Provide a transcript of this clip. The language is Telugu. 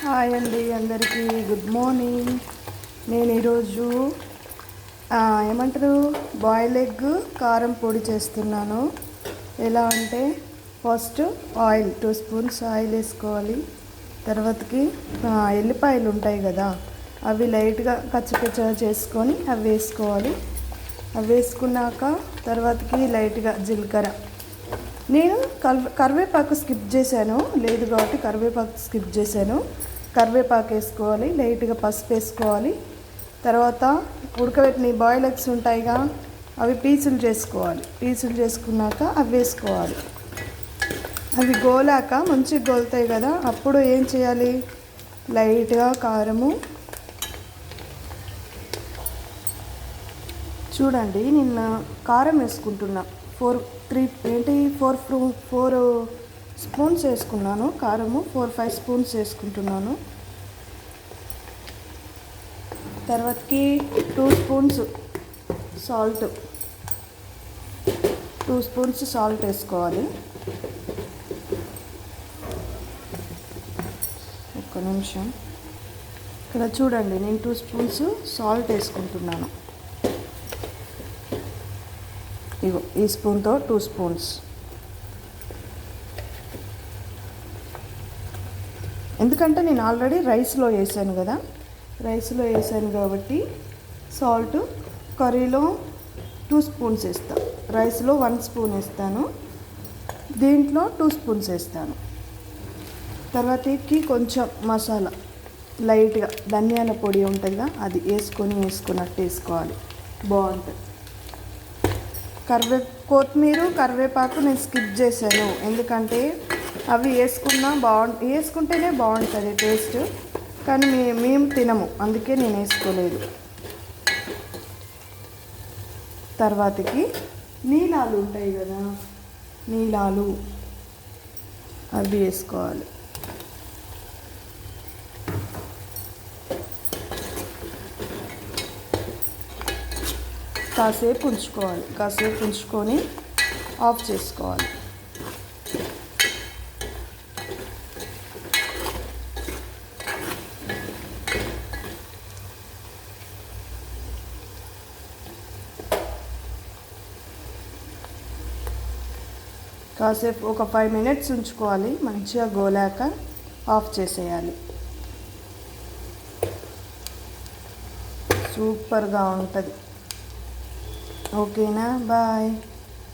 హాయ్ అండి, అందరికీ గుడ్ మార్నింగ్. నేను ఈరోజు ఏమంటారు బాయిల్ ఎగ్ కారం పొడి చేస్తున్నాను. ఎలా అంటే ఫస్ట్ ఆయిల్ 2 స్పూన్స్ ఆయిల్ వేసుకోవాలి. తర్వాతకి ఎల్లిపాయలు ఉంటాయి కదా, అవి లైట్గా కచ్చపచ్చ చేసుకొని అవి వేసుకోవాలి. అవి వేసుకున్నాక తర్వాతకి లైట్గా జీలకర్ర. నేను కరివేపాకు స్కిప్ చేశాను, లేదు కాబట్టి కరివేపాకు స్కిప్ చేశాను. కరివేపాకు వేసుకోవాలి, లైట్గా పసుపు వేసుకోవాలి. తర్వాత ఉడకబెట్టిన బాయిల్ ఎగ్స్ ఉంటాయిగా, అవి పీసులు చేసుకోవాలి. పీసులు చేసుకున్నాక అవి వేసుకోవాలి. అవి గోలాక మంచిగా గోలుతాయి కదా, అప్పుడు ఏం చేయాలి, లైట్గా కారము. చూడండి, నిన్న కారం వేసుకుంటున్నా. 4 స్పూన్స్ వేసుకున్నాను కారము. 4-5 స్పూన్స్ వేసుకుంటున్నాను. తర్వాతకి 2 స్పూన్స్ సాల్ట్ 2 స్పూన్స్ సాల్ట్ వేసుకోవాలి. ఒక్క నిమిషం, ఇక్కడ చూడండి, నేను 2 స్పూన్స్ సాల్ట్ వేసుకుంటున్నాను. ఇగో ఈ స్పూన్తో 2 స్పూన్స్. ఎందుకంటే నేను ఆల్రెడీ రైస్లో వేసాను కదా, రైస్లో వేసాను కాబట్టి సాల్ట్ కర్రీలో 2 స్పూన్స్ వేస్తాను. రైస్లో 1 స్పూన్ వేస్తాను, దీంట్లో 2 స్పూన్స్ వేస్తాను. తర్వాతకి కొంచెం మసాలా లైట్గా ధనియాల పొడి ఉంటుందిగా, అది వేసుకున్నట్టు వేసుకోవాలి, బాగుంటుంది. కరివేపాకు నేను స్కిప్ చేశాను, ఎందుకంటే అవి వేసుకుంటేనే బాగుంటుంది టేస్ట్, కానీ మేము తినము, అందుకే నేను వేసుకోలేదు. తర్వాతకి నీలాలు ఉంటాయి కదా, నీలాలు అవి వేసుకోవాలి. కాసేపు ఉంచుకొని ఆఫ్ చేసుకోవాలి. కాసేపు ఒక 5 మినిట్స్ ఉంచుకోవాలి. మంచిగా గోలాక ఆఫ్ చేసేయాలి. సూపర్గా ఉంటుంది. ఓకేనా, బాయ్.